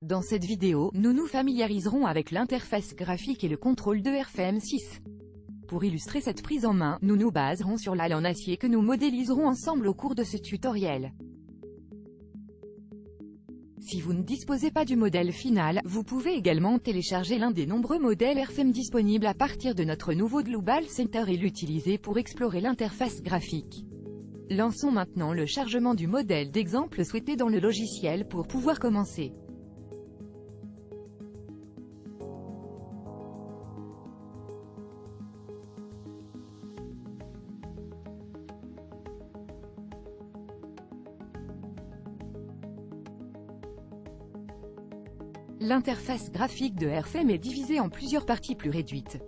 Dans cette vidéo, nous nous familiariserons avec l'interface graphique et le contrôle de RFM6. Pour illustrer cette prise en main, nous nous baserons sur la lame en acier que nous modéliserons ensemble au cours de ce tutoriel. Si vous ne disposez pas du modèle final, vous pouvez également télécharger l'un des nombreux modèles RFM disponibles à partir de notre nouveau Global Center et l'utiliser pour explorer l'interface graphique. Lançons maintenant le chargement du modèle d'exemple souhaité dans le logiciel pour pouvoir commencer. L'interface graphique de RFM est divisée en plusieurs parties plus réduites.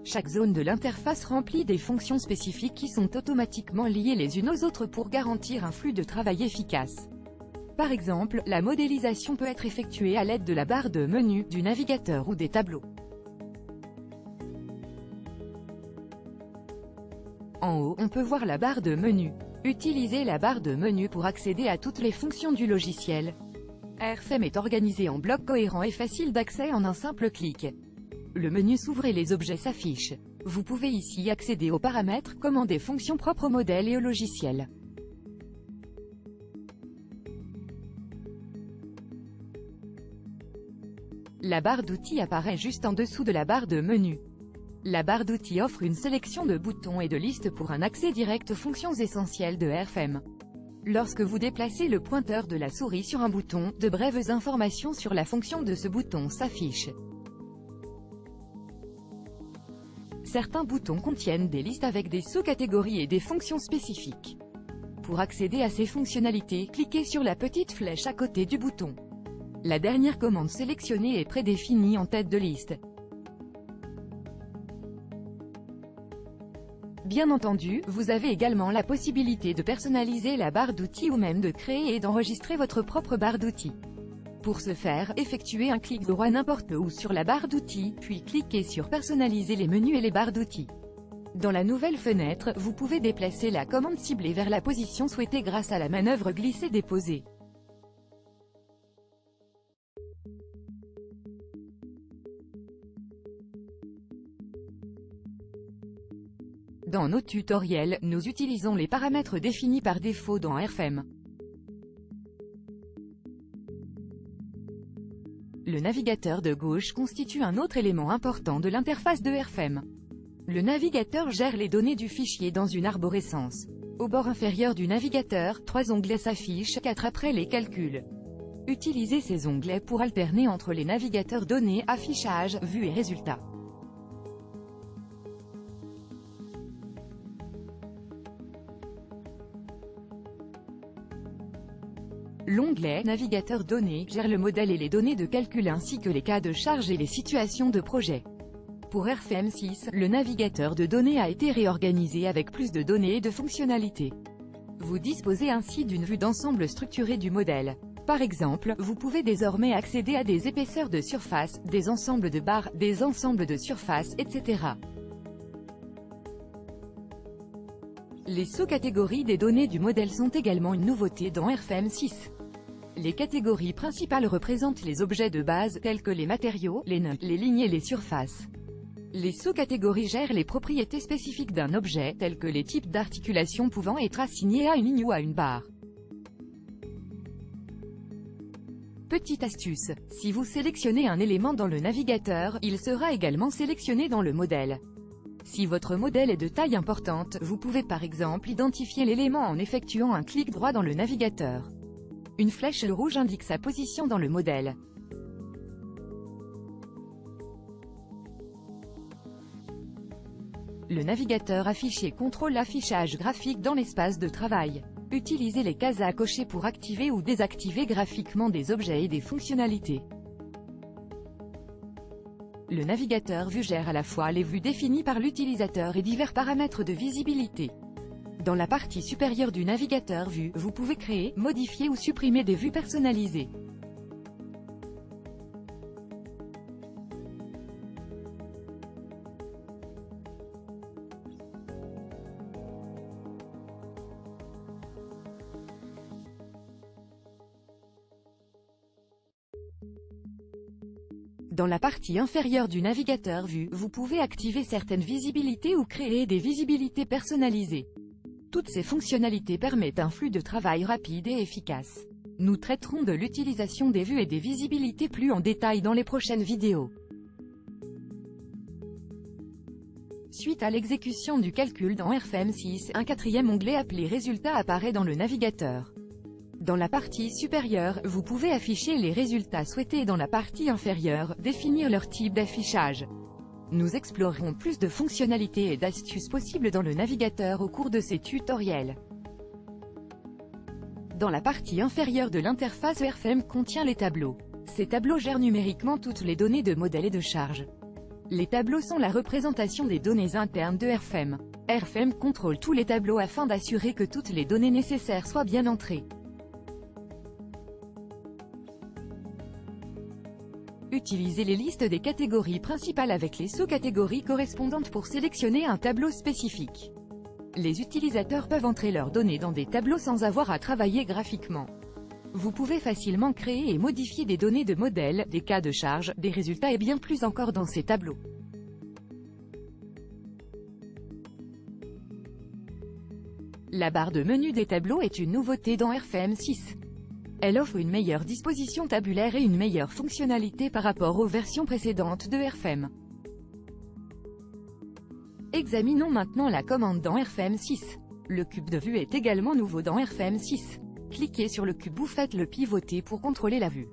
Chaque zone de l'interface remplit des fonctions spécifiques qui sont automatiquement liées les unes aux autres pour garantir un flux de travail efficace. Par exemple, la modélisation peut être effectuée à l'aide de la barre de menu, du navigateur ou des tableaux. En haut, on peut voir la barre de menu. Utilisez la barre de menu pour accéder à toutes les fonctions du logiciel. RFM est organisé en blocs cohérents et facile d'accès en un simple clic. Le menu s'ouvre et les objets s'affichent. Vous pouvez ici accéder aux paramètres, commander fonctions propres au modèle et au logiciel. La barre d'outils apparaît juste en dessous de la barre de menu. La barre d'outils offre une sélection de boutons et de listes pour un accès direct aux fonctions essentielles de RFM. Lorsque vous déplacez le pointeur de la souris sur un bouton, de brèves informations sur la fonction de ce bouton s'affichent. Certains boutons contiennent des listes avec des sous-catégories et des fonctions spécifiques. Pour accéder à ces fonctionnalités, cliquez sur la petite flèche à côté du bouton. La dernière commande sélectionnée est prédéfinie en tête de liste. Bien entendu, vous avez également la possibilité de personnaliser la barre d'outils ou même de créer et d'enregistrer votre propre barre d'outils. Pour ce faire, effectuez un clic droit n'importe où sur la barre d'outils, puis cliquez sur Personnaliser les menus et les barres d'outils. Dans la nouvelle fenêtre, vous pouvez déplacer la commande ciblée vers la position souhaitée grâce à la manœuvre glisser-déposer. Dans nos tutoriels, nous utilisons les paramètres définis par défaut dans RFM. Le navigateur de gauche constitue un autre élément important de l'interface de RFM. Le navigateur gère les données du fichier dans une arborescence. Au bord inférieur du navigateur, 3 onglets s'affichent, 4 après les calculs. Utilisez ces onglets pour alterner entre les navigateurs données, affichage, vue et résultats. L'onglet « Navigateur données » gère le modèle et les données de calcul ainsi que les cas de charge et les situations de projet. Pour RFM6, le navigateur de données a été réorganisé avec plus de données et de fonctionnalités. Vous disposez ainsi d'une vue d'ensemble structurée du modèle. Par exemple, vous pouvez désormais accéder à des épaisseurs de surface, des ensembles de barres, des ensembles de surfaces, etc. Les sous-catégories des données du modèle sont également une nouveauté dans RFM6. Les catégories principales représentent les objets de base, tels que les matériaux, les nœuds, les lignes et les surfaces. Les sous-catégories gèrent les propriétés spécifiques d'un objet, tels que les types d'articulations pouvant être assignés à une ligne ou à une barre. Petite astuce, si vous sélectionnez un élément dans le navigateur, il sera également sélectionné dans le modèle. Si votre modèle est de taille importante, vous pouvez par exemple identifier l'élément en effectuant un clic droit dans le navigateur. Une flèche rouge indique sa position dans le modèle. Le navigateur affiché contrôle l'affichage graphique dans l'espace de travail. Utilisez les cases à cocher pour activer ou désactiver graphiquement des objets et des fonctionnalités. Le navigateur vue gère à la fois les vues définies par l'utilisateur et divers paramètres de visibilité. Dans la partie supérieure du navigateur vue, vous pouvez créer, modifier ou supprimer des vues personnalisées. Dans la partie inférieure du navigateur Vue, vous pouvez activer certaines visibilités ou créer des visibilités personnalisées. Toutes ces fonctionnalités permettent un flux de travail rapide et efficace. Nous traiterons de l'utilisation des vues et des visibilités plus en détail dans les prochaines vidéos. Suite à l'exécution du calcul dans RFM6, un quatrième onglet appelé Résultats apparaît dans le navigateur. Dans la partie supérieure, vous pouvez afficher les résultats souhaités et dans la partie inférieure, définir leur type d'affichage. Nous explorerons plus de fonctionnalités et d'astuces possibles dans le navigateur au cours de ces tutoriels. Dans la partie inférieure de l'interface, RFM contient les tableaux. Ces tableaux gèrent numériquement toutes les données de modèle et de charge. Les tableaux sont la représentation des données internes de RFM. RFM contrôle tous les tableaux afin d'assurer que toutes les données nécessaires soient bien entrées. Utilisez les listes des catégories principales avec les sous-catégories correspondantes pour sélectionner un tableau spécifique. Les utilisateurs peuvent entrer leurs données dans des tableaux sans avoir à travailler graphiquement. Vous pouvez facilement créer et modifier des données de modèle, des cas de charge, des résultats et bien plus encore dans ces tableaux. La barre de menu des tableaux est une nouveauté dans RFM6. Elle offre une meilleure disposition tabulaire et une meilleure fonctionnalité par rapport aux versions précédentes de RFM. Examinons maintenant la commande dans RFM6. Le cube de vue est également nouveau dans RFM6. Cliquez sur le cube ou faites-le pivoter pour contrôler la vue.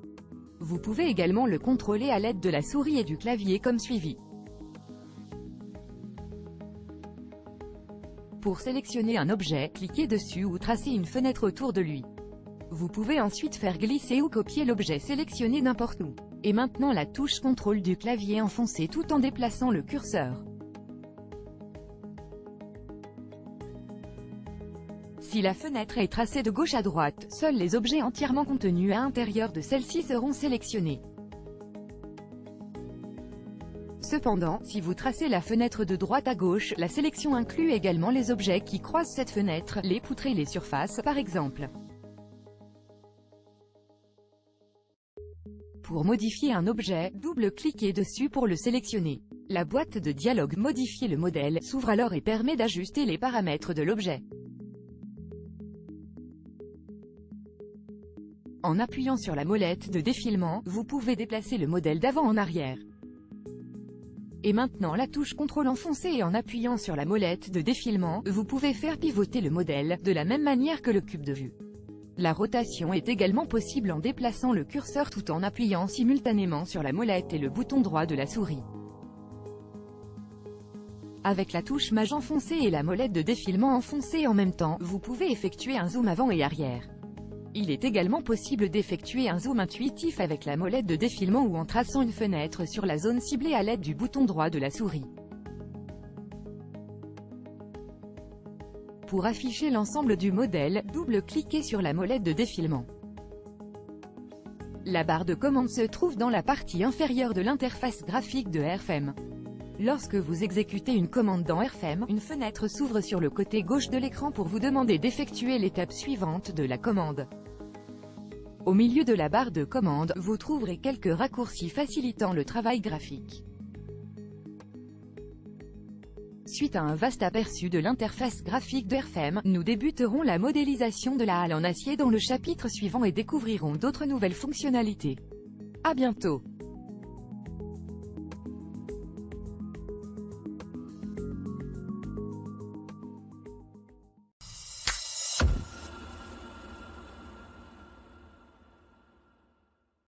Vous pouvez également le contrôler à l'aide de la souris et du clavier comme suivi. Pour sélectionner un objet, cliquez dessus ou tracez une fenêtre autour de lui. Vous pouvez ensuite faire glisser ou copier l'objet sélectionné n'importe où. Et maintenant la touche contrôle du clavier enfoncée tout en déplaçant le curseur. Si la fenêtre est tracée de gauche à droite, seuls les objets entièrement contenus à l'intérieur de celle-ci seront sélectionnés. Cependant, si vous tracez la fenêtre de droite à gauche, la sélection inclut également les objets qui croisent cette fenêtre, les poutres et les surfaces, par exemple. Pour modifier un objet, double-cliquez dessus pour le sélectionner. La boîte de dialogue « Modifier le modèle » s'ouvre alors et permet d'ajuster les paramètres de l'objet. En appuyant sur la molette de défilement, vous pouvez déplacer le modèle d'avant en arrière. Et maintenant la touche CTRL enfoncée et en appuyant sur la molette de défilement, vous pouvez faire pivoter le modèle, de la même manière que le cube de vue. La rotation est également possible en déplaçant le curseur tout en appuyant simultanément sur la molette et le bouton droit de la souris. Avec la touche Maj enfoncée et la molette de défilement enfoncée en même temps, vous pouvez effectuer un zoom avant et arrière. Il est également possible d'effectuer un zoom intuitif avec la molette de défilement ou en traçant une fenêtre sur la zone ciblée à l'aide du bouton droit de la souris. Pour afficher l'ensemble du modèle, double-cliquez sur la molette de défilement. La barre de commande se trouve dans la partie inférieure de l'interface graphique de RFM. Lorsque vous exécutez une commande dans RFM, une fenêtre s'ouvre sur le côté gauche de l'écran pour vous demander d'effectuer l'étape suivante de la commande. Au milieu de la barre de commande, vous trouverez quelques raccourcis facilitant le travail graphique. Suite à un vaste aperçu de l'interface graphique de RFM, nous débuterons la modélisation de la halle en acier dans le chapitre suivant et découvrirons d'autres nouvelles fonctionnalités. À bientôt.